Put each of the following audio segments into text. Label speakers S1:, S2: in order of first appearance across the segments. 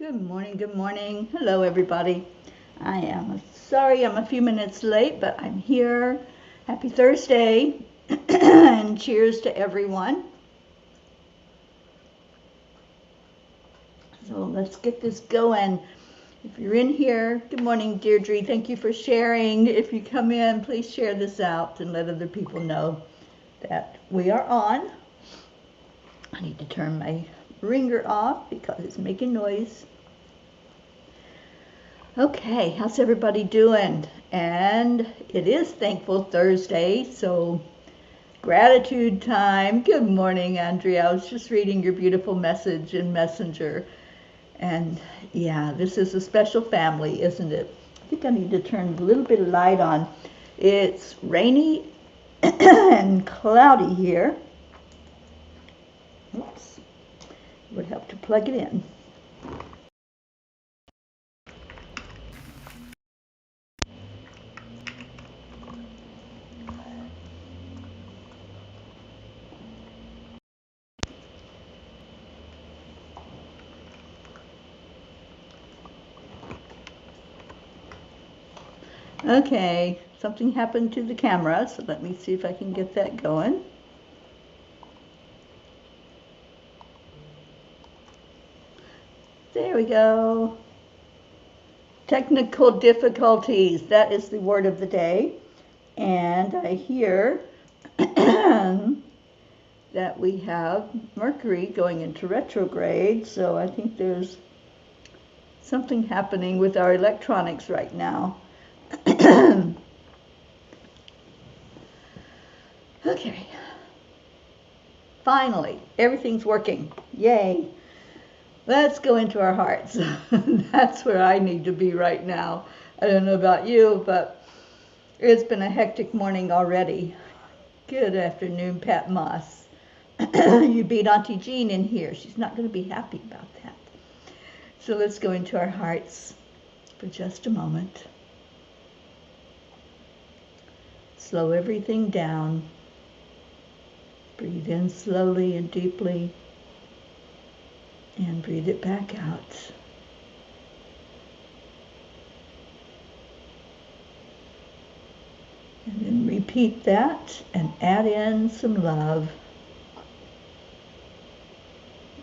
S1: Good morning, good morning. Hello, everybody. I am sorry I'm a few minutes late, but I'm here. Happy Thursday, and cheers to everyone. So let's get this going. If you're in here, good morning, Deirdre. Thank you for sharing. If you come in, please share this out and let other people know that we are on. I need to turn my ringer off because it's making noise. Okay, how's everybody doing? And it is Thankful Thursday, so gratitude time. Good morning, Andrea. I was just reading your beautiful message in Messenger. And yeah, this is a special family, isn't it? I think I need to turn a little bit of light on. It's rainy and cloudy here. Oops. Would help to plug it in. Okay, something happened to the camera, so let me see if I can get that going. There we go. Technical difficulties, that is the word of the day. And I hear that we have Mercury going into retrograde, so I think there's something happening with our electronics right now. Okay. Finally, everything's working. Yay. Let's go into our hearts. That's where I need to be right now. I don't know about you, but it's been a hectic morning already. Good afternoon, Pat Moss. You beat Auntie Jean in here. She's not going to be happy about that. So let's go into our hearts for just a moment. Slow everything down. Breathe in slowly and deeply. And breathe it back out. And then repeat that and add in some love.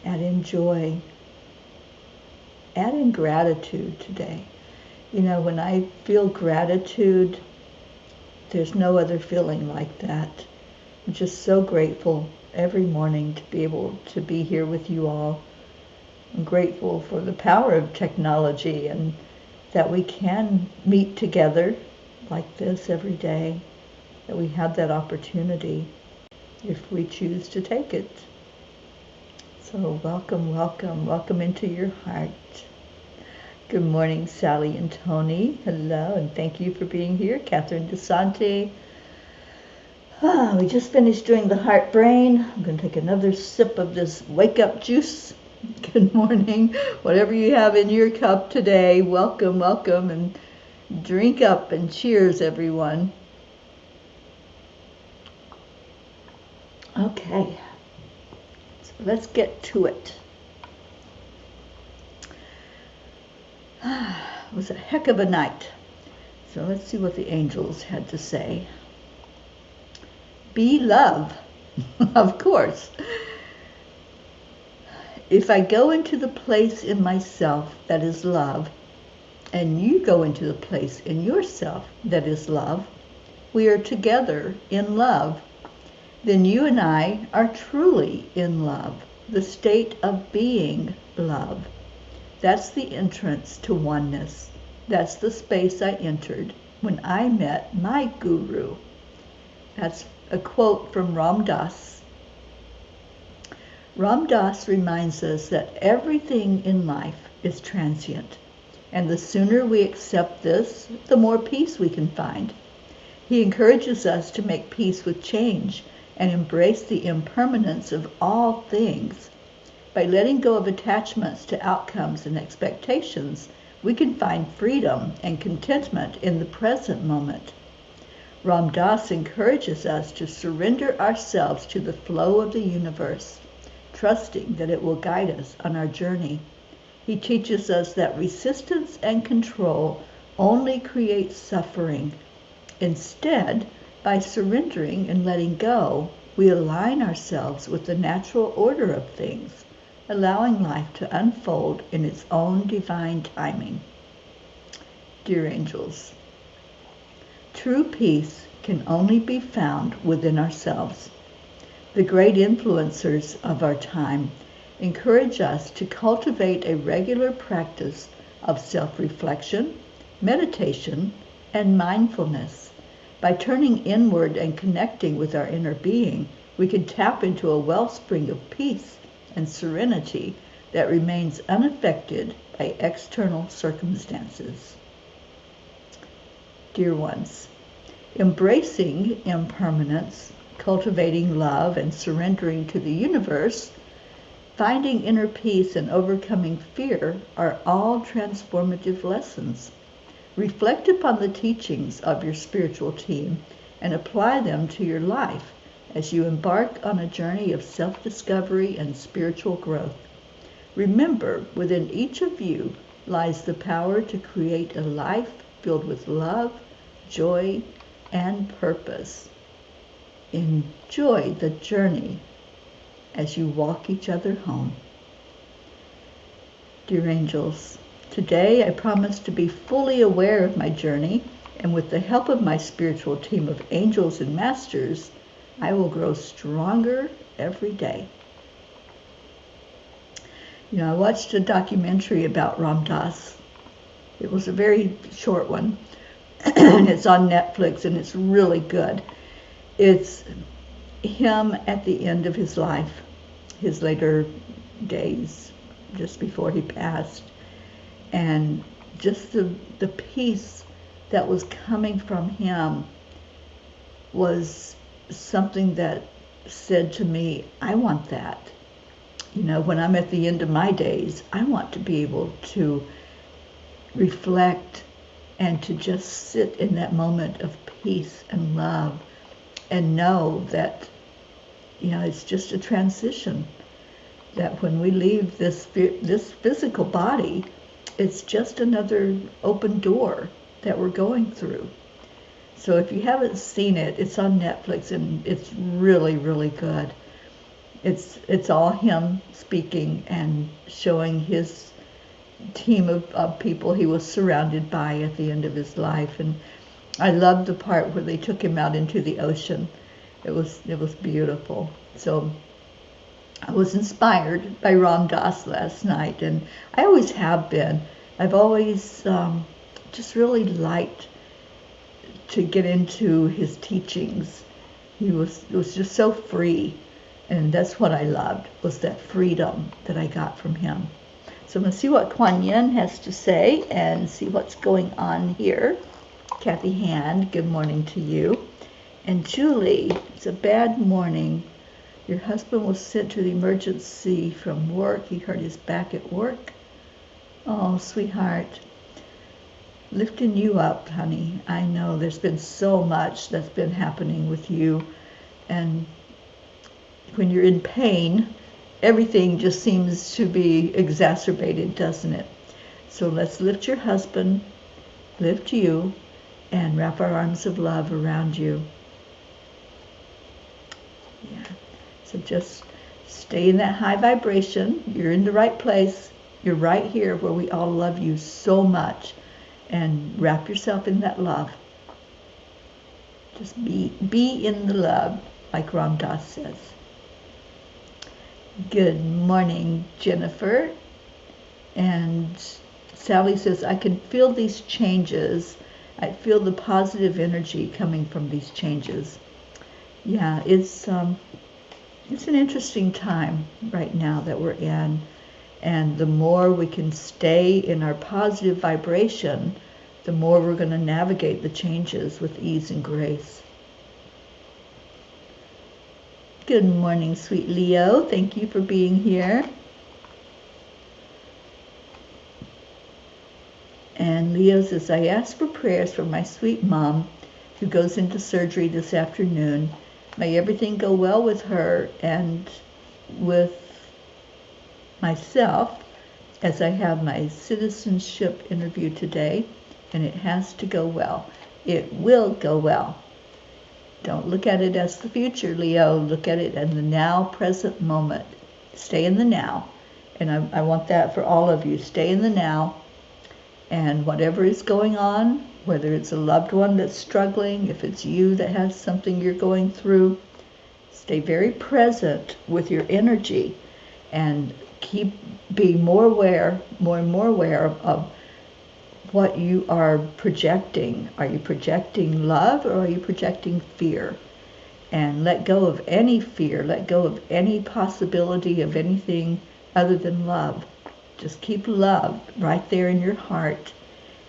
S1: Add in joy. Add in gratitude today. You know, when I feel gratitude, there's no other feeling like that. I'm just so grateful every morning to be able to be here with you all. I'm grateful for the power of technology and that we can meet together like this every day, that we have that opportunity if we choose to take it. So welcome, welcome, welcome into your heart. Good morning, Sally and Tony. Hello, and thank you for being here. Catherine DeSanti. We just finished doing the heart brain. I'm going to take another sip of this wake up juice. Good morning. Whatever you have in your cup today, welcome, welcome, and drink up and cheers, everyone. Okay, so let's get to it. It was a heck of a night. So let's see what the angels had to say. Be love, of course. If I go into the place in myself that is love, and you go into the place in yourself that is love, we are together in love. Then you and I are truly in love, the state of being love. That's the entrance to oneness. That's the space I entered when I met my guru. That's a quote from Ram Dass. Ram Dass reminds us that everything in life is transient, and the sooner we accept this, the more peace we can find. He encourages us to make peace with change and embrace the impermanence of all things. By letting go of attachments to outcomes and expectations, we can find freedom and contentment in the present moment. Ram Dass encourages us to surrender ourselves to the flow of the universe, trusting that it will guide us on our journey. He teaches us that resistance and control only create suffering. Instead, by surrendering and letting go, we align ourselves with the natural order of things, allowing life to unfold in its own divine timing. Dear angels, true peace can only be found within ourselves. The great influencers of our time encourage us to cultivate a regular practice of self-reflection, meditation, and mindfulness. By turning inward and connecting with our inner being, we can tap into a wellspring of peace and serenity that remains unaffected by external circumstances. Dear ones, embracing impermanence, cultivating love, and surrendering to the universe, finding inner peace and overcoming fear are all transformative lessons. Reflect upon the teachings of your spiritual team and apply them to your life as you embark on a journey of self-discovery and spiritual growth. Remember, within each of you lies the power to create a life filled with love, joy, and purpose. Enjoy the journey as you walk each other home. Dear angels, today I promise to be fully aware of my journey, and with the help of my spiritual team of angels and masters, I will grow stronger every day. You know, I watched a documentary about Ram Dass. It was a very short one, and it's on Netflix, and it's really good. It's him at the end of his life, his later days, just before he passed. And just the peace that was coming from him was something that said to me, I want that. You know, when I'm at the end of my days, I want to be able to reflect and to just sit in that moment of peace and love and know that, you know, it's just a transition. That when we leave this physical body, it's just another open door that we're going through. So if you haven't seen it, it's on Netflix, and it's really, really good. It's all him speaking and showing his team of people he was surrounded by at the end of his life. And I loved the part where they took him out into the ocean. It was beautiful. So I was inspired by Ram Dass last night, and I always have been. I've always just really liked to get into his teachings. It was just so free, and that's what I loved, was that freedom that I got from him. So I'm going to see what Kuan Yin has to say and see what's going on here. Kathy Hand, good morning to you. And Julie, it's a bad morning. Your husband was sent to the emergency from work. He hurt his back at work. Oh, sweetheart. Lifting you up, honey. I know there's been so much that's been happening with you. And when you're in pain, everything just seems to be exacerbated, doesn't it? So let's lift your husband, lift you, and wrap our arms of love around you. Yeah. So just stay in that high vibration. You're in the right place. You're right here where we all love you so much. And wrap yourself in that love. Just be in the love, like Ram Dass says. Good morning, Jennifer. And Sally says, I can feel these changes. I feel the positive energy coming from these changes. Yeah, it's an interesting time right now that we're in. And the more we can stay in our positive vibration, the more we're going to navigate the changes with ease and grace. Good morning, sweet Leo. Thank you for being here. And Leo says, I ask for prayers for my sweet mom who goes into surgery this afternoon. May everything go well with her and with myself. as I have my citizenship interview today, and it has to go well. It will go well. Don't look at it as the future, Leo. Look at it in the now, present moment. Stay in the now. And I want that for all of you. Stay in the now. And whatever is going on, whether it's a loved one that's struggling, if it's you that has something you're going through, stay very present with your energy and be more and more aware of what you are projecting. Are you projecting love, or are you projecting fear? And let go of any fear, let go of any possibility of anything other than love. Just keep love right there in your heart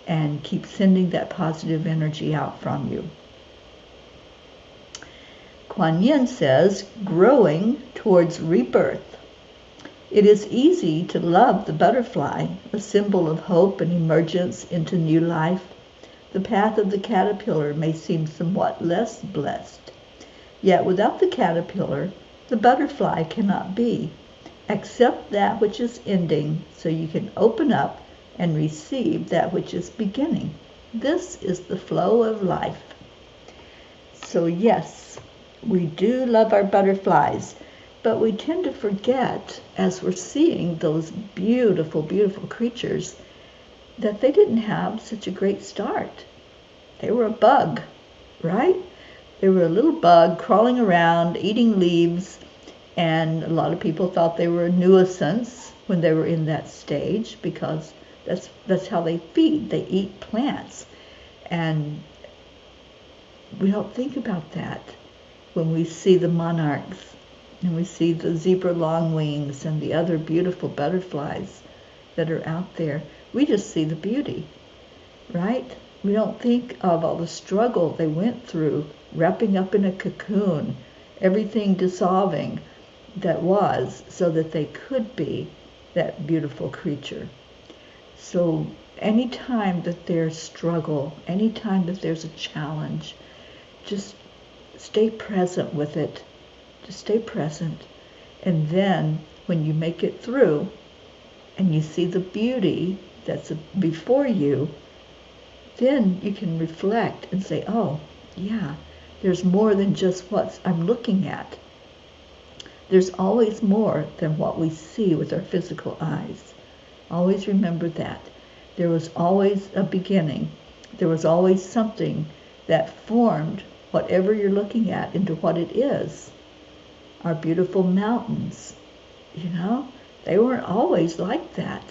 S1: and keep sending that positive energy out from you. Kuan Yin says, growing towards rebirth. It is easy to love the butterfly, a symbol of hope and emergence into new life. The path of the caterpillar may seem somewhat less blessed. Yet without the caterpillar, the butterfly cannot be. Accept that which is ending so you can open up and receive that which is beginning. This is the flow of life. So yes, we do love our butterflies, but we tend to forget, as we're seeing those beautiful, beautiful creatures, that they didn't have such a great start. They were a bug, right? They were a little bug crawling around, eating leaves, and a lot of people thought they were a nuisance when they were in that stage, because that's how they feed. They eat plants. And we don't think about that when we see the monarchs and we see the zebra longwings and the other beautiful butterflies that are out there. We just see the beauty, right? We don't think of all the struggle they went through, wrapping up in a cocoon, everything dissolving that was, so that they could be that beautiful creature. So anytime that there's struggle, anytime that there's a challenge, just stay present with it. Just stay present. And then when you make it through and you see the beauty that's before you, then you can reflect and say, oh, yeah, there's more than just what I'm looking at. There's always more than what we see with our physical eyes. Always remember that. There was always a beginning. There was always something that formed whatever you're looking at into what it is. Our beautiful mountains, they weren't always like that.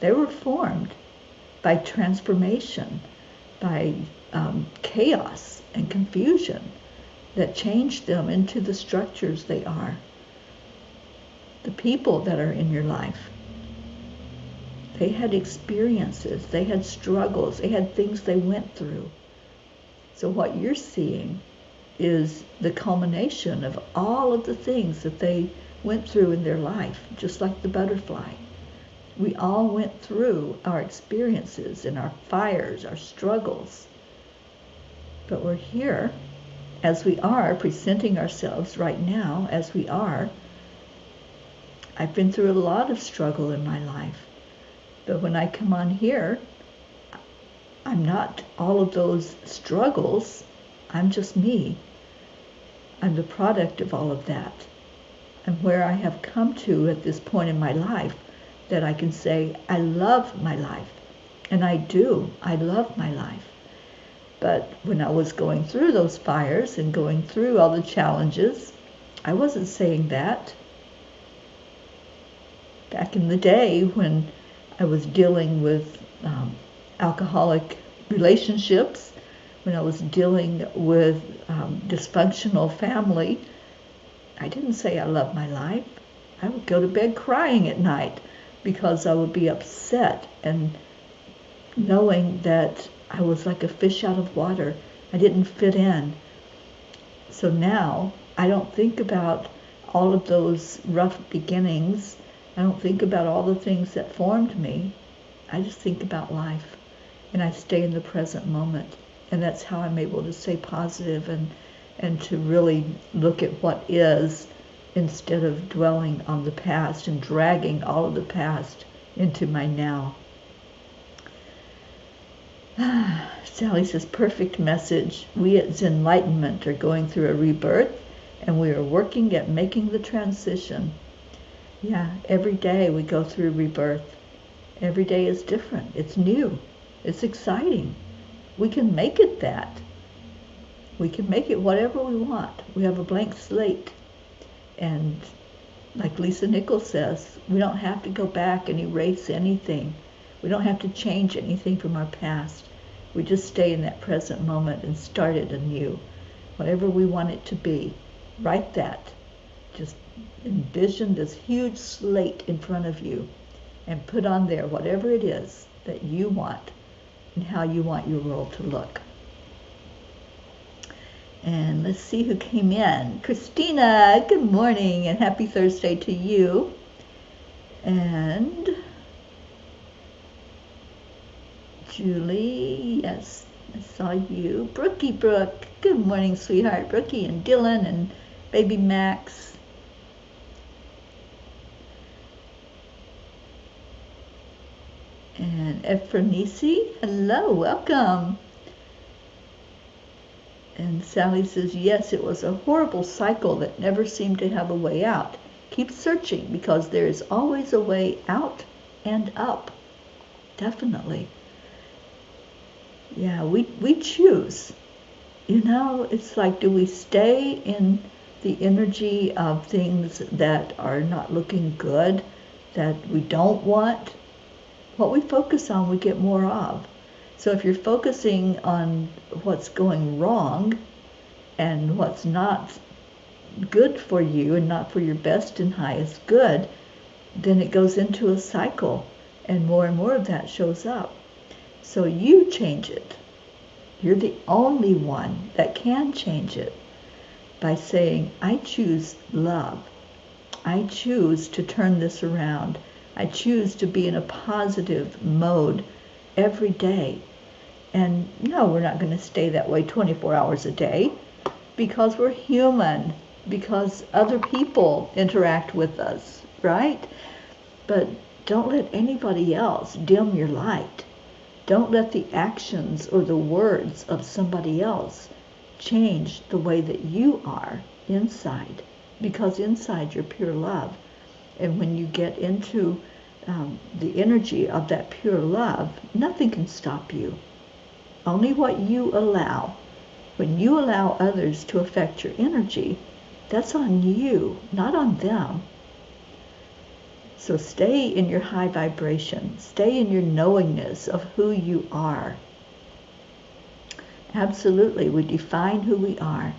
S1: They were formed by transformation, by chaos and confusion that changed them into the structures they are. The people that are in your life, they had experiences, they had struggles, they had things they went through. So what you're seeing is the culmination of all of the things that they went through in their life, just like the butterfly. We all went through our experiences and our fires, our struggles. But we're here, as we are, presenting ourselves right now as we are. I've been through a lot of struggle in my life. But when I come on here, I'm not all of those struggles. I'm just me. I'm the product of all of that. And where I have come to at this point in my life, that I can say, I love my life. And I do. I love my life. But when I was going through those fires and going through all the challenges, I wasn't saying that. Back in the day when I was dealing with alcoholic relationships, when I was dealing with dysfunctional family, I didn't say I love my life. I would go to bed crying at night because I would be upset and knowing that I was like a fish out of water. I didn't fit in. So now I don't think about all of those rough beginnings. I don't think about all the things that formed me. I just think about life, and I stay in the present moment. And that's how I'm able to stay positive and to really look at what is, instead of dwelling on the past and dragging all of the past into my now. Sally says, perfect message. We at Enlightenment are going through a rebirth, and we are working at making the transition. Yeah, every day we go through rebirth. Every day is different. It's new. It's exciting. We can make it that. We can make it whatever we want. We have a blank slate. And like Lisa Nichols says, we don't have to go back and erase anything. We don't have to change anything from our past. We just stay in that present moment and start it anew. Whatever we want it to be, write that. Just envision this huge slate in front of you and put on there whatever it is that you want and how you want your world to look. And let's see who came in. Christina, good morning and happy Thursday to you. And Julie, yes, I saw you. Brookie Brooke, good morning, sweetheart. Brookie and Dylan and baby Max. And Ephronisi, hello, welcome. And Sally says, yes, it was a horrible cycle that never seemed to have a way out. Keep searching because there is always a way out and up. Definitely. Yeah, we choose. You know, it's like, do we stay in the energy of things that are not looking good, that we don't want? What we focus on, we get more of. So if you're focusing on what's going wrong and what's not good for you and not for your best and highest good, then it goes into a cycle and more of that shows up. So you change it. You're the only one that can change it by saying, I choose love. I choose to turn this around. I choose to be in a positive mode every day. And no, we're not going to stay that way 24 hours a day because we're human, because other people interact with us, right? But don't let anybody else dim your light. Don't let the actions or the words of somebody else change the way that you are inside, because inside you're pure love. And when you get into the energy of that pure love, nothing can stop you. Only what you allow. When you allow others to affect your energy, that's on you, not on them. So stay in your high vibration. Stay in your knowingness of who you are. Absolutely, we define who we are.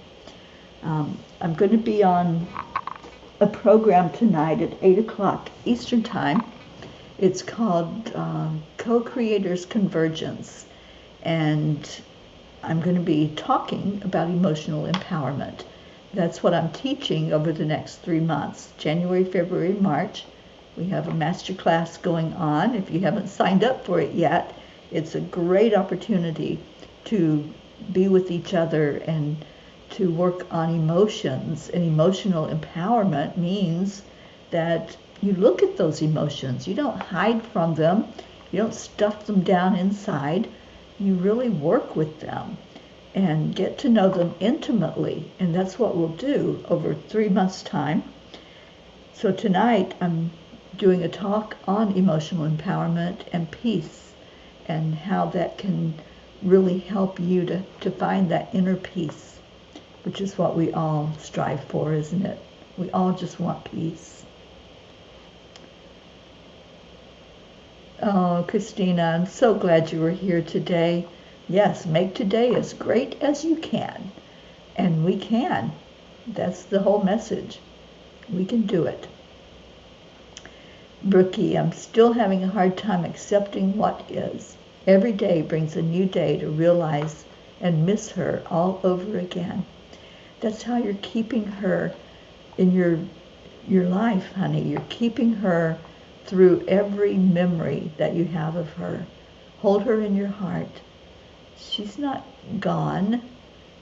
S1: I'm going to be on a program tonight at 8 o'clock Eastern Time. It's called Co-Creators Convergence. And I'm going to be talking about emotional empowerment. That's what I'm teaching over the next 3 months, January, February, March. We have a master class going on. If you haven't signed up for it yet, it's a great opportunity to be with each other and to work on emotions. And emotional empowerment means that you look at those emotions. You don't hide from them. You don't stuff them down inside. You really work with them and get to know them intimately. And that's what we'll do over 3 months' time. So tonight I'm doing a talk on emotional empowerment and peace and how that can really help you to find that inner peace, which is what we all strive for, isn't it? We all just want peace. Oh, Christina, I'm so glad you were here today. Yes, make today as great as you can. And we can. That's the whole message. We can do it. Brookie, I'm still having a hard time accepting what is. Every day brings a new day to realize and miss her all over again. That's how you're keeping her in your life, honey. You're keeping her through every memory that you have of her. Hold her in your heart. She's not gone.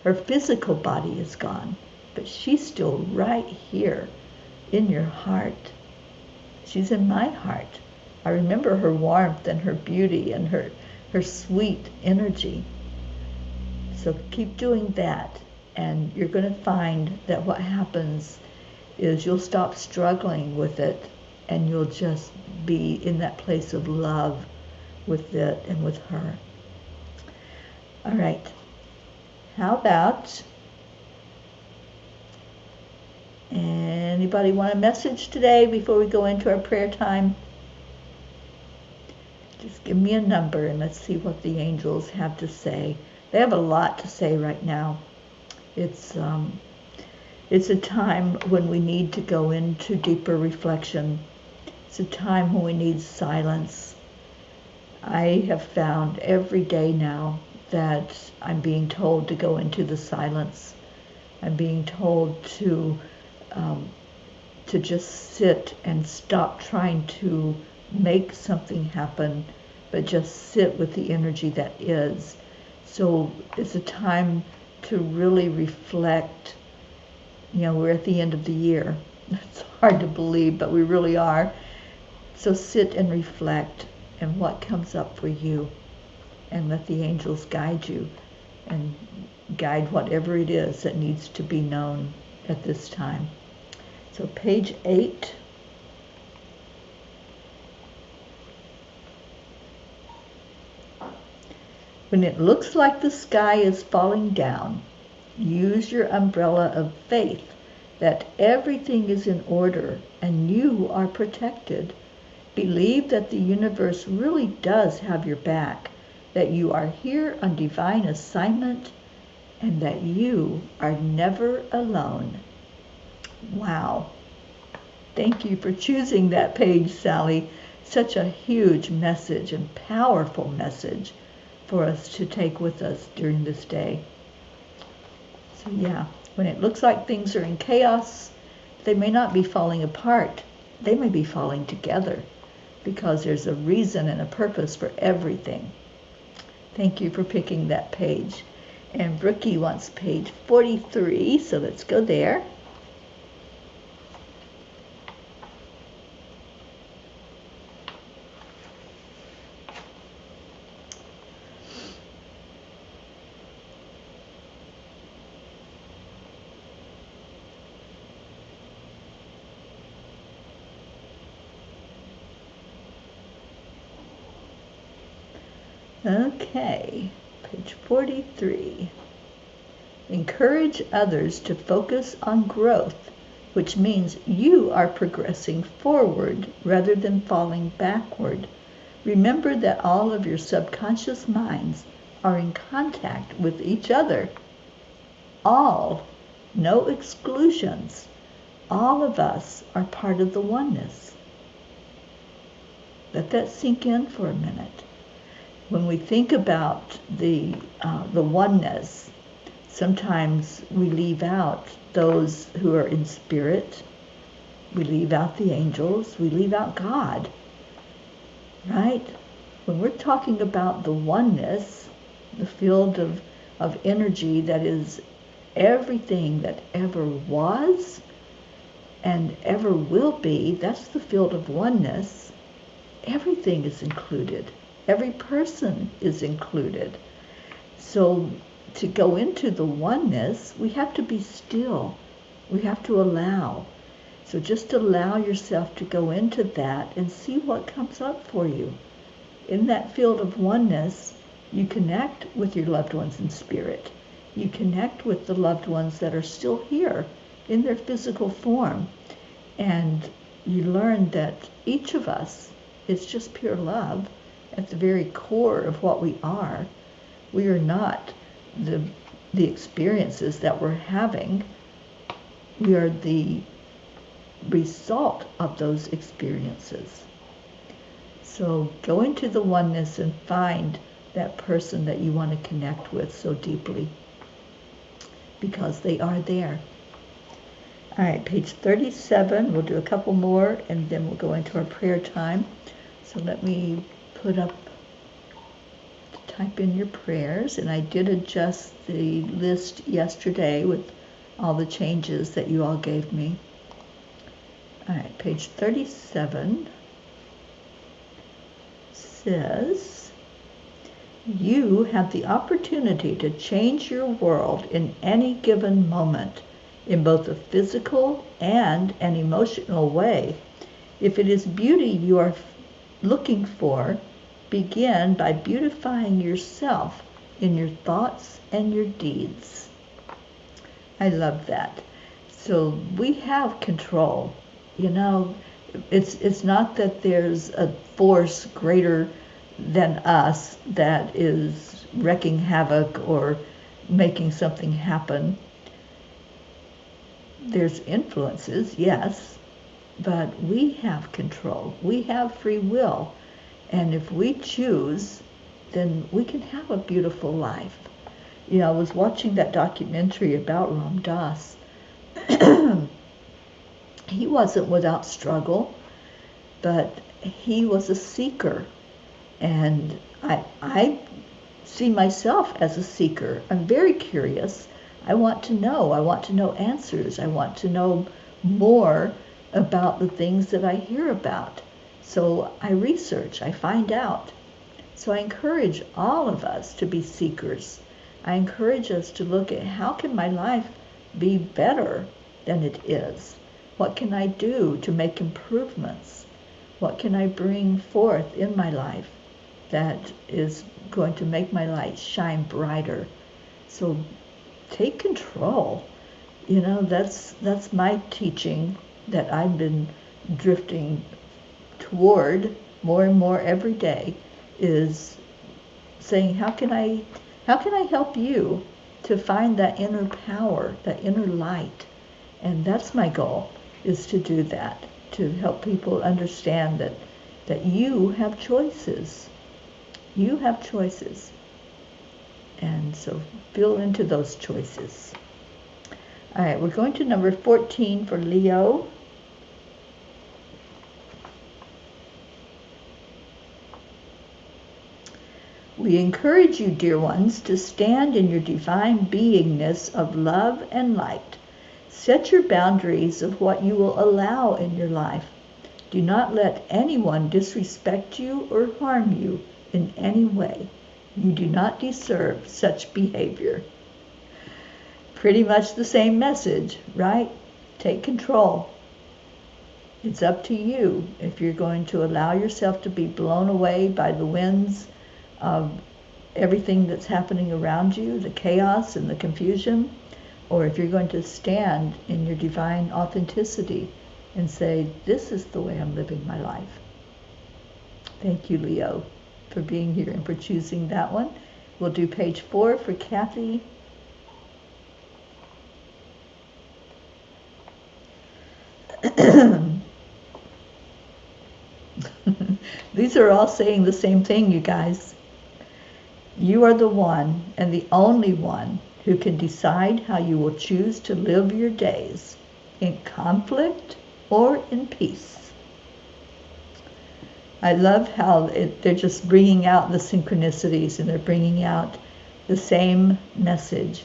S1: Her physical body is gone, but she's still right here in your heart. She's in my heart. I remember her warmth and her beauty and her sweet energy. So keep doing that, and you're going to find that what happens is you'll stop struggling with it, and you'll just be in that place of love with it and with her. All right. How about anybody want a message today before we go into our prayer time? Just give me a number and let's see what the angels have to say. They have a lot to say right now. It's a time when we need to go into deeper reflection. It's a time when we need silence. I have found every day now that I'm being told to go into the silence. I'm being told to just sit and stop trying to make something happen, but just sit with the energy that is. So it's a time to really reflect. You know, we're at the end of the year. It's hard to believe, but we really are. So sit and reflect and what comes up for you, and let the angels guide you and guide whatever it is that needs to be known at this time. So page 8. When it looks like the sky is falling down, use your umbrella of faith that everything is in order and you are protected. Believe that the universe really does have your back, that you are here on divine assignment, and that you are never alone. Wow. Thank you for choosing that page, Sally. Such a huge message and powerful message for us to take with us during this day. So yeah, when it looks like things are in chaos, they may not be falling apart. They may be falling together because there's a reason and a purpose for everything. Thank you for picking that page. And Brookie wants page 43, so let's go there. Okay, page 43. Encourage others to focus on growth, which means you are progressing forward rather than falling backward. Remember that all of your subconscious minds are in contact with each other. All, no exclusions. All of us are part of the oneness. Let that sink in for a minute. When we think about the oneness, sometimes we leave out those who are in spirit. We leave out the angels. We leave out God. Right? When we're talking about the oneness, the field of energy that is everything that ever was and ever will be, that's the field of oneness. Everything is included. Every person is included. So to go into the oneness, we have to be still. We have to allow. So just allow yourself to go into that and see what comes up for you. In that field of oneness, you connect with your loved ones in spirit. You connect with the loved ones that are still here in their physical form. And you learn that each of us is just pure love. At the very core of what we are. We are not the experiences that we're having. We are the result of those experiences. So go into the oneness and find that person that you want to connect with so deeply, because they are there. All right, page 37. We'll do a couple more and then we'll go into our prayer time. So let me type in your prayers, and I did adjust the list yesterday with all the changes that you all gave me. All right, page 37. says, you have the opportunity to change your world in any given moment, in both a physical and an emotional way. If it is beauty you are looking for, begin by beautifying yourself in your thoughts and your deeds. I love that. So we have control. You know, it's not that there's a force greater than us that is wreaking havoc or making something happen. There's influences, yes, but we have control. We have free will. And if we choose, then we can have a beautiful life. You know, I was watching that documentary about Ram Dass. He wasn't without struggle, but he was a seeker. And I see myself as a seeker. I'm very curious. I want to know. I want to know answers. I want to know more about the things that I hear about. So I research, I find out. So I encourage all of us to be seekers. I encourage us to look at how can my life be better than it is? What can I do to make improvements? What can I bring forth in my life that is going to make my light shine brighter? So take control. You know, that's my teaching that I've been drifting toward more and more every day, is saying, how can I help you to find that inner power, that inner light? And that's my goal, is to do that, to help people understand that you have choices. You have choices. And so feel into those choices. All right, we're going to number 14 for Leo. We encourage you, dear ones, to stand in your divine beingness of love and light. Set your boundaries of what you will allow in your life. Do not let anyone disrespect you or harm you in any way. You do not deserve such behavior. Pretty much the same message, right? Take control. It's up to you if you're going to allow yourself to be blown away by the winds of everything that's happening around you, the chaos and the confusion, or if you're going to stand in your divine authenticity and say, this is the way I'm living my life. Thank you, Leo, for being here and for choosing that one. We'll do page 4 for Kathy. These are all saying the same thing, you guys. You are the one and the only one who can decide how you will choose to live your days, in conflict or in peace. I love how they're just bringing out the synchronicities, and they're bringing out the same message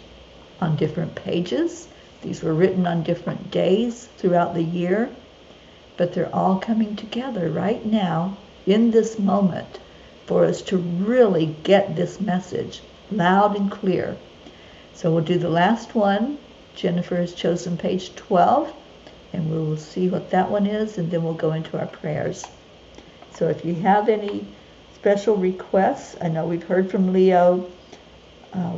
S1: on different pages. These were written on different days throughout the year, but they're all coming together right now in this moment for us to really get this message loud and clear. So we'll do the last one. Jennifer has chosen page 12, and we will see what that one is, and then we'll go into our prayers. So if you have any special requests, I know we've heard from Leo.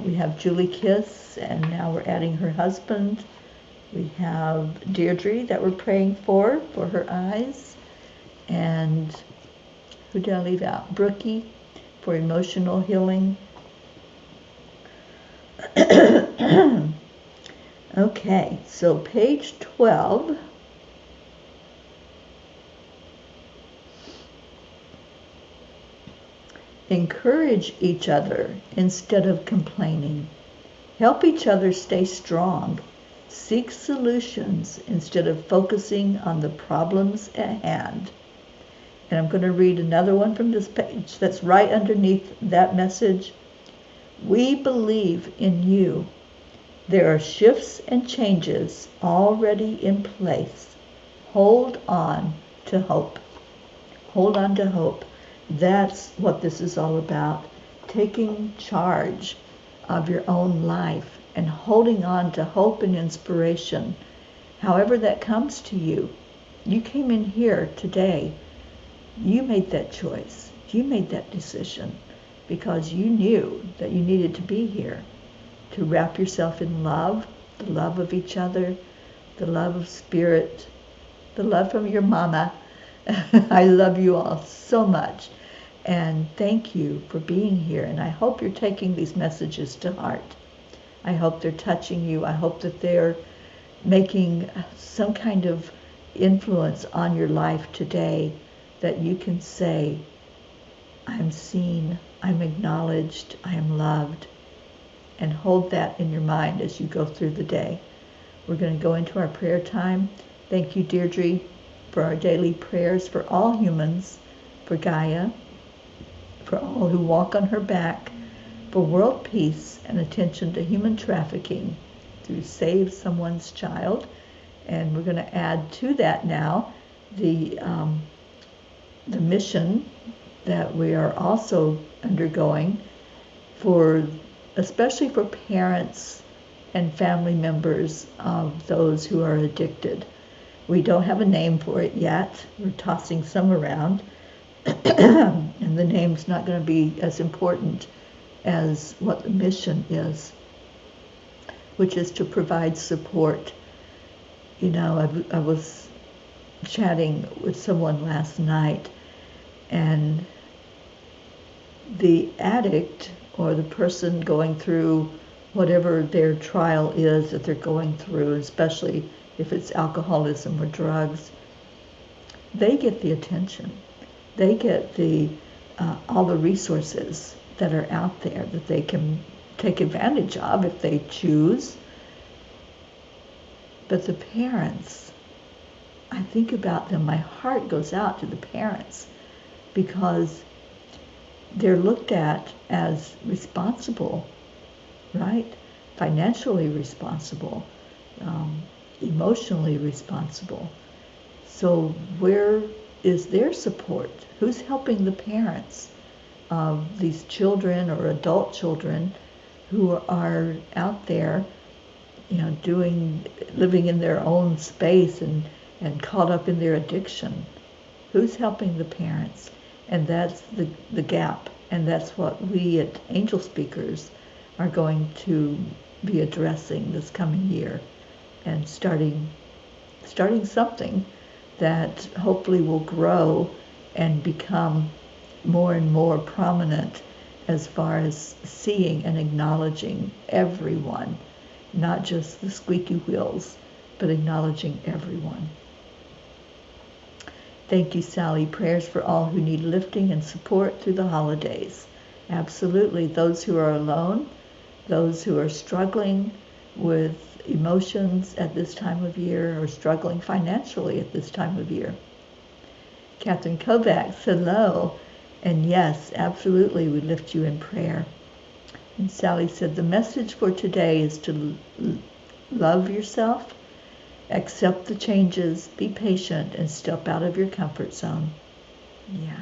S1: We have Julie Kiss, and now we're adding her husband. We have Deirdre that we're praying for her eyes. And who did I leave out? Brookie for emotional healing. Okay, so page 12. Encourage each other instead of complaining. Help each other stay strong. Seek solutions instead of focusing on the problems at hand. And I'm going to read another one from this page that's right underneath that message. We believe in you. There are shifts and changes already in place. Hold on to hope. Hold on to hope. That's what this is all about. Taking charge of your own life and holding on to hope and inspiration, however that comes to you. You came in here today. You made that choice. You made that decision because you knew that you needed to be here to wrap yourself in love, the love of each other, the love of spirit, the love from your mama. I love you all so much. And thank you for being here. And I hope you're taking these messages to heart. I hope they're touching you. I hope that they're making some kind of influence on your life today, that you can say, I'm seen, I'm acknowledged, I am loved. And hold that in your mind as you go through the day. We're going to go into our prayer time. Thank you, Deirdre, for our daily prayers for all humans, for Gaia, for all who walk on her back, for world peace and attention to human trafficking to save someone's child. And we're going to add to that now the mission that we are also undergoing for, especially for parents and family members of those who are addicted. We don't have a name for it yet. We're tossing some around. And the name's not going to be as important as what the mission is, which is to provide support. You know, I was chatting with someone last night, and the addict or the person going through whatever their trial is that they're going through, especially if it's alcoholism or drugs, they get the attention. They get the all the resources that are out there that they can take advantage of if they choose. But the parents, I think about them, my heart goes out to the parents, because they're looked at as responsible, right? Financially responsible, emotionally responsible. So where is their support? Who's helping the parents of these children or adult children who are out there, you know, living in their own space and caught up in their addiction? Who's helping the parents? And that's the gap. And that's what we at Angel Speakers are going to be addressing this coming year, and starting something that hopefully will grow and become more and more prominent as far as seeing and acknowledging everyone, not just the squeaky wheels, but acknowledging everyone. Thank you, Sally. Prayers for all who need lifting and support through the holidays. Absolutely. Those who are alone, those who are struggling with emotions at this time of year, or struggling financially at this time of year. Catherine Kovacs, hello. And yes, absolutely, we lift you in prayer. And Sally said, the message for today is to love yourself, accept the changes, be patient, and step out of your comfort zone. Yeah.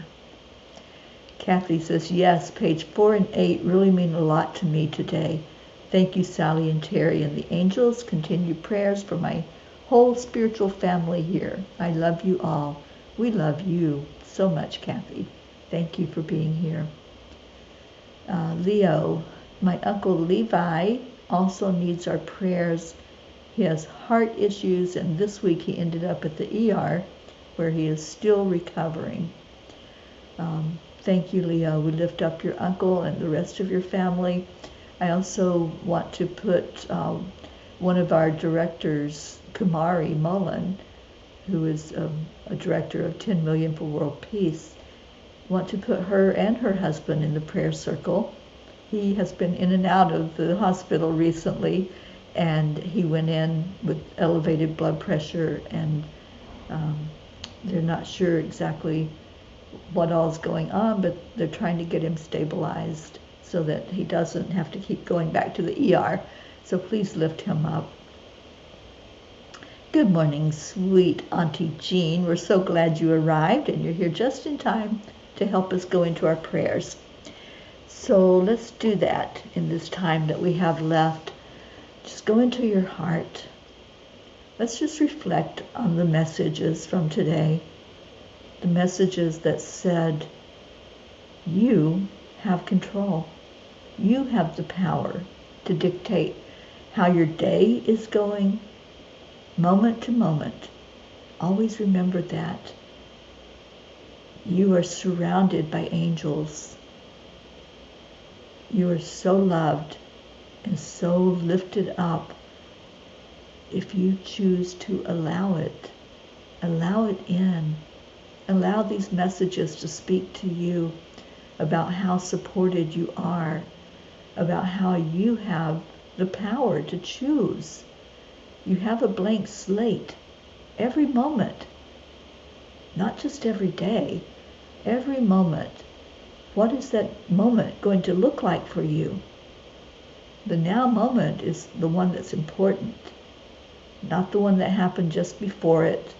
S1: Kathy says, yes, page 4 and 8 really mean a lot to me today. Thank you, Sally and Teri and the angels. Continue prayers for my whole spiritual family here. I love you all. We love you so much, Kathy. Thank you for being here. Leo, my Uncle Levi also needs our prayers. He has heart issues, and this week he ended up at the ER where he is still recovering. Thank you, Leo. We lift up your uncle and the rest of your family. I also want to put one of our directors, Kumari Mullen, who is a director of 10 Million for World Peace, want to put her and her husband in the prayer circle. He has been in and out of the hospital recently, and he went in with elevated blood pressure, and they're not sure exactly what all's going on, but they're trying to get him stabilized so that he doesn't have to keep going back to the ER. So please lift him up. Good morning, sweet Auntie Jean. We're so glad you arrived, and you're here just in time to help us go into our prayers. So let's do that in this time that we have left. Just go into your heart. Let's just reflect on the messages from today. The messages that said, you have control. You have the power to dictate how your day is going, moment to moment. Always remember that. You are surrounded by angels. You are so loved and so lifted up. If you choose to allow it in. Allow these messages to speak to you about how supported you are, about how you have the power to choose. You have a blank slate every moment, not just every day, every moment. What is that moment going to look like for you? The now moment is the one that's important, not the one that happened just before it,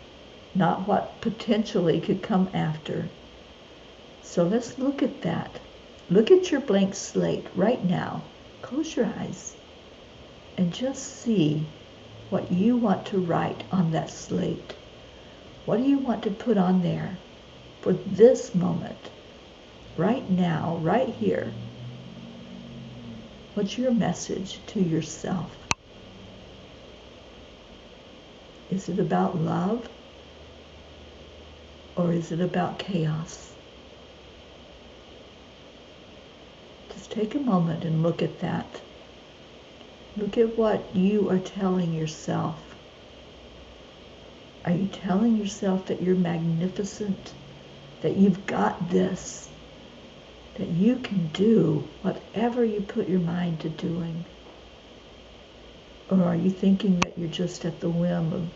S1: not what potentially could come after. So let's look at that. Look at your blank slate right now. Close your eyes and just see what you want to write on that slate. What do you want to put on there for this moment? Right now, right here. What's your message to yourself? Is it about love? Or is it about chaos? Just take a moment and look at that. Look at what you are telling yourself. Are you telling yourself that you're magnificent? That you've got this? That you can do whatever you put your mind to doing? Or are you thinking that you're just at the whim of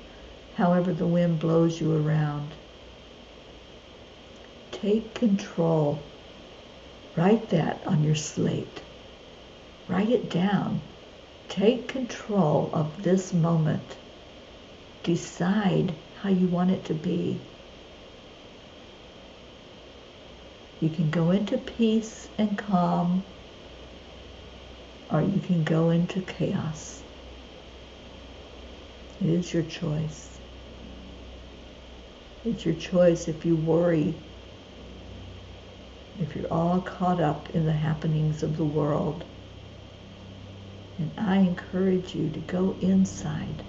S1: however the wind blows you around? Take control. Write that on your slate. Write it down. Take control of this moment. Decide how you want it to be. You can go into peace and calm, or you can go into chaos. It is your choice. It's your choice if you worry, if you're all caught up in the happenings of the world. And I encourage you to go inside.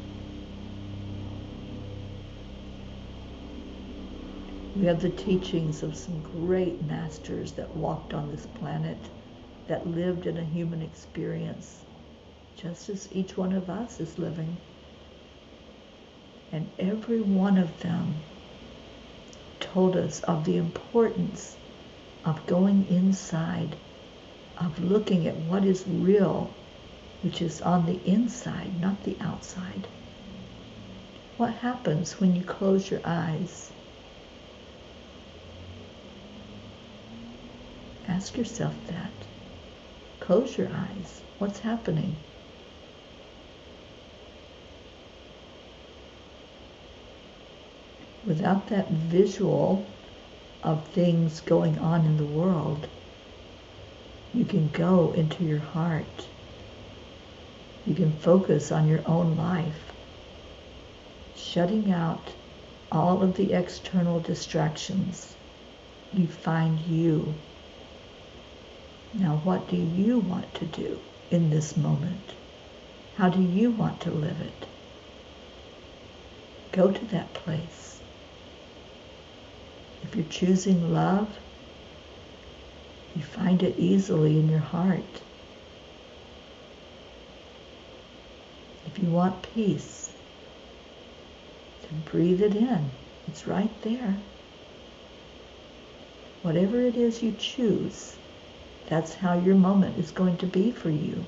S1: We have the teachings of some great masters that walked on this planet, that lived in a human experience, just as each one of us is living. And every one of them told us of the importance of going inside, of looking at what is real, which is on the inside, not the outside. What happens when you close your eyes? Ask yourself that. Close your eyes. What's happening? Without that visual of things going on in the world, you can go into your heart. You can focus on your own life, shutting out all of the external distractions. You find you. Now, what do you want to do in this moment? How do you want to live it? Go to that place. If you're choosing love, you find it easily in your heart. If you want peace, then breathe it in. It's right there. Whatever it is you choose, that's how your moment is going to be for you.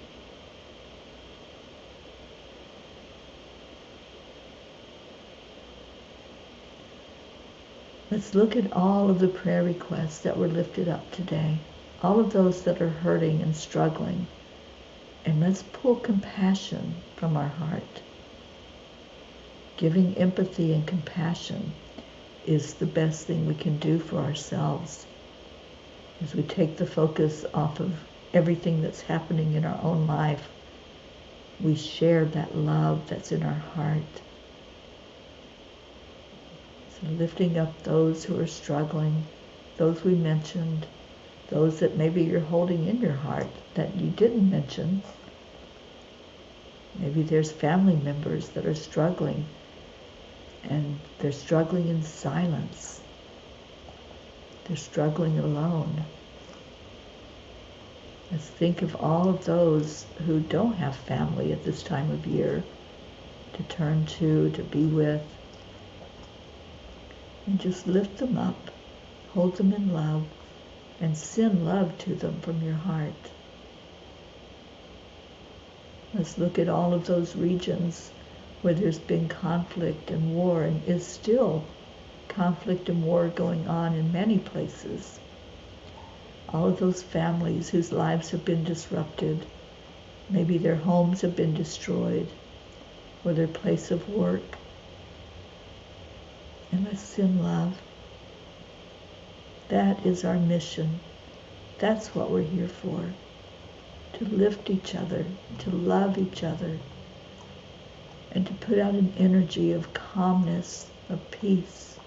S1: Let's look at all of the prayer requests that were lifted up today, all of those that are hurting and struggling, and let's pull compassion from our heart. Giving empathy and compassion is the best thing we can do for ourselves. As we take the focus off of everything that's happening in our own life, we share that love that's in our heart. So lifting up those who are struggling, those we mentioned, those that maybe you're holding in your heart that you didn't mention. Maybe there's family members that are struggling, and they're struggling in silence. They're struggling alone. Let's think of all of those who don't have family at this time of year to turn to be with. And just lift them up, hold them in love, and send love to them from your heart. Let's look at all of those regions where there's been conflict and war, and is still conflict and war going on in many places. All of those families whose lives have been disrupted. Maybe their homes have been destroyed, or their place of work. And let's send love. That is our mission. That's what we're here for. To lift each other, to love each other, and to put out an energy of calmness, of peace,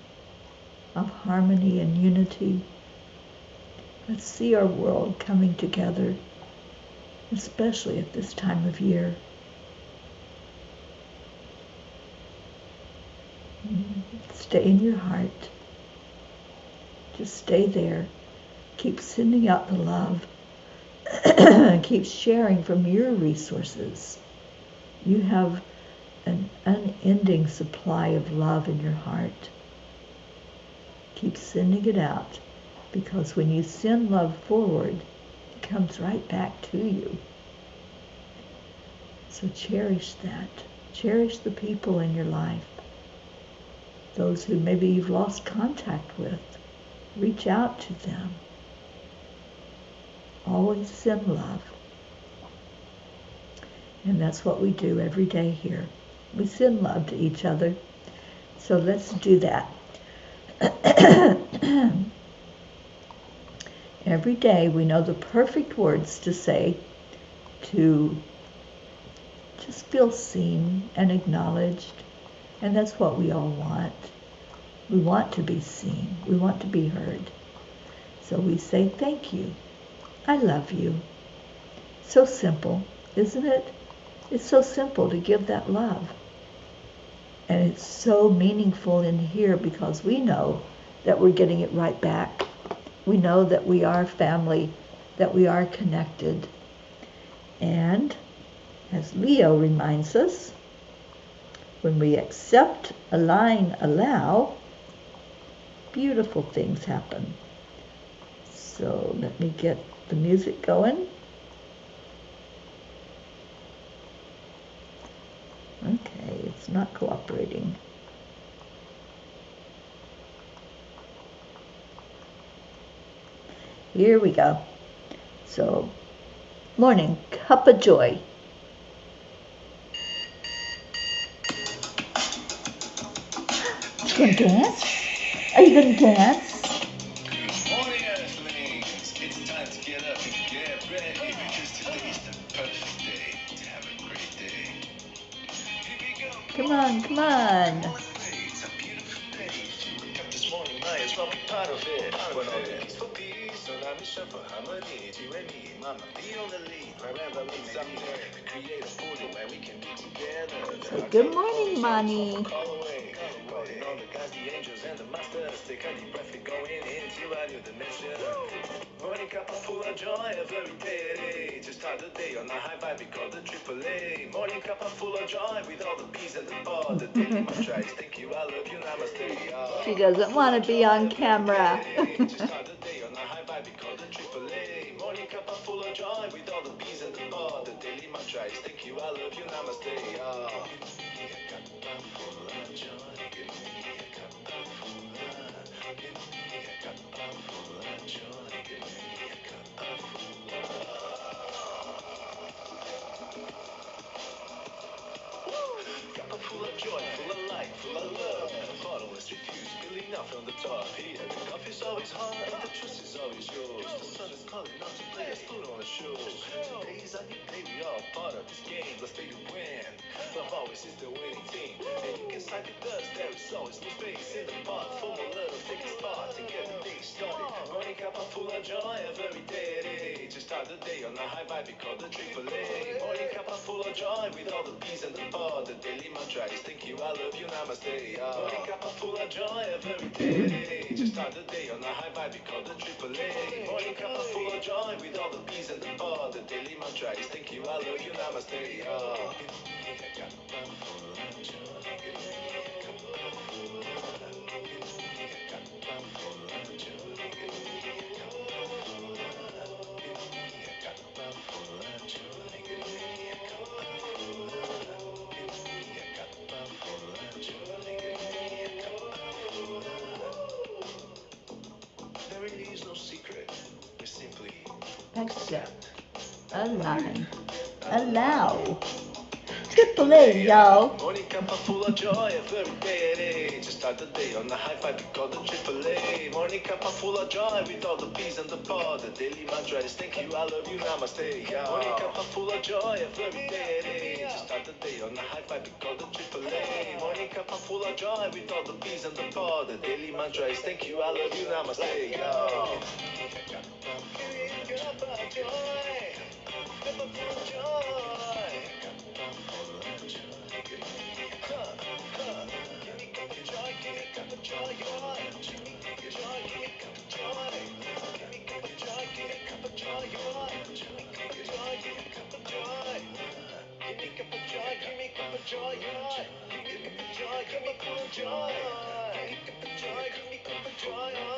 S1: of harmony and unity. Let's see our world coming together, especially at this time of year. Stay in your heart. Just stay there. Keep sending out the love. Keep sharing from your resources. You have an unending supply of love in your heart. Keep sending it out, because when you send love forward, it comes right back to you. So cherish that. Cherish the people in your life. Those who maybe you've lost contact with. Reach out to them. Always send love. And that's what we do every day here. We send love to each other. So let's do that. Every day we know the perfect words to say to just feel seen and acknowledged. And that's what we all want. We want to be seen. We want to be heard. So we say thank you. I love you. So simple, isn't it? It's so simple to give that love. And it's so meaningful in here because we know that we're getting it right back. We know that we are family, that we are connected. And as Leo reminds us, when we accept, align, allow, beautiful things happen. So let me get the music going. Okay, it's not cooperating. Here we go. So, Morning Cuppa Joy. You gonna dance? Are you gonna dance?
S2: Good morning, Earthlings. It's time to get up and get ready, because today's the perfect day to have a great day. Here we go.
S1: Come on, come on.
S2: It's a beautiful day. Wake up this morning, might as well be part of it. When all the peace for peace, and I'm mission for harmony. You and me, mama, be on the lead. Wherever we someday, create a portal where we can be together.
S1: So good morning, Mani.
S2: Call away. Calling on the guys, the angels, and the masters. Take a deep breath, going into a new dimension. Morning cup full of joy every day. To start the day on a high vibe, we call the AAA. Morning cup full of joy with all the bees and the pod. The daily mantra is thank you, I love you, namaste.
S1: She doesn't want to be on camera.
S2: To start the day on a high vibe, we call the AAA. Morning cup full of joy with all the bees and the pod. The daily mantra is thank you, I love you, namaste. Cup full of joy, full of light, full of love. Bottle is refused, spilling out from the top. Here, the coffee's always hot, and the trust is always yours. The sun is calling out to play us, put on a show. Today's a new day, we all part of this game. Let's stay to win. Love always is the winning team. And you can side with us, there is always no space in the pot. For more love, take a spot to get the day started. Morning cup full of joy, every day. To start the day on a high vibe, we call the AAA. Morning cup full of joy, with all the peas and the pod. The daily mantra is thank you, I love you, namaste. Morning cup full of joy, every day. To start the day on a high vibe, we call the AAA. Morning cup full of joy, with all the peas and the pod. The daily mantra is thank you, I love you, namaste. There really is no secret. We simply
S1: Accept, align, allow. AAA, y'all.
S2: Morning cup full of joy every day. To start the day on the high five, we call the AAA. Morning cup full of joy with all the peas and the pod. The daily mantra is thank you, I love you, namaste. Morning cup full of joy every day. To start the day on the high five, we call the AAA. Morning cup full of joy with all the peas and the pod. The daily mantra is thank you, I love you, namaste. Cup of joy, cup of joy. Give me cup of joy, give me cup of joy, give me cup of joy, give me cup of joy, give me cup of joy, give me cup of joy, give me cup of joy, give me cup of joy, give me cup of joy, give me cup of joy, give me cup of joy, give me full of joy, give me cup of joy, give me cup of joy, give me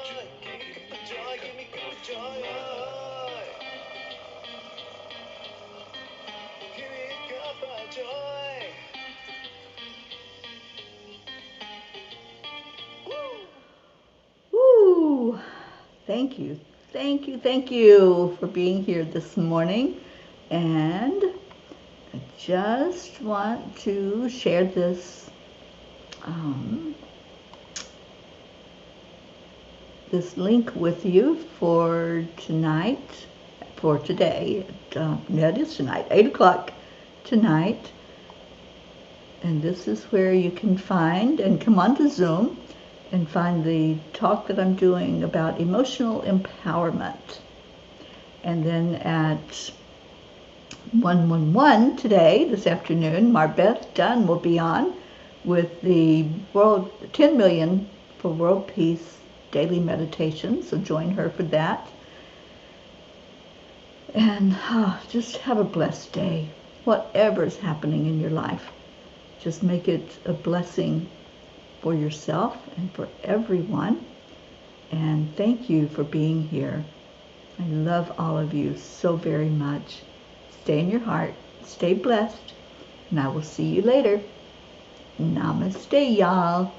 S2: cup of joy, give me cup of joy, give me cup of joy.
S1: Woo! Thank you, thank you, thank you for being here this morning. And I just want to share this link with you for tonight, for today. It is tonight, 8 o'clock tonight. And this is where you can find and come onto Zoom and find the talk that I'm doing about emotional empowerment. And then at 111 today, this afternoon, Marbeth Dunn will be on with the 10 million for world peace daily meditation. So join her for that. And just have a blessed day. Whatever's happening in your life, just make it a blessing for yourself and for everyone. And thank you for being here. I love all of you so very much. Stay in your heart, stay blessed, and I will see you later. Namaste, y'all.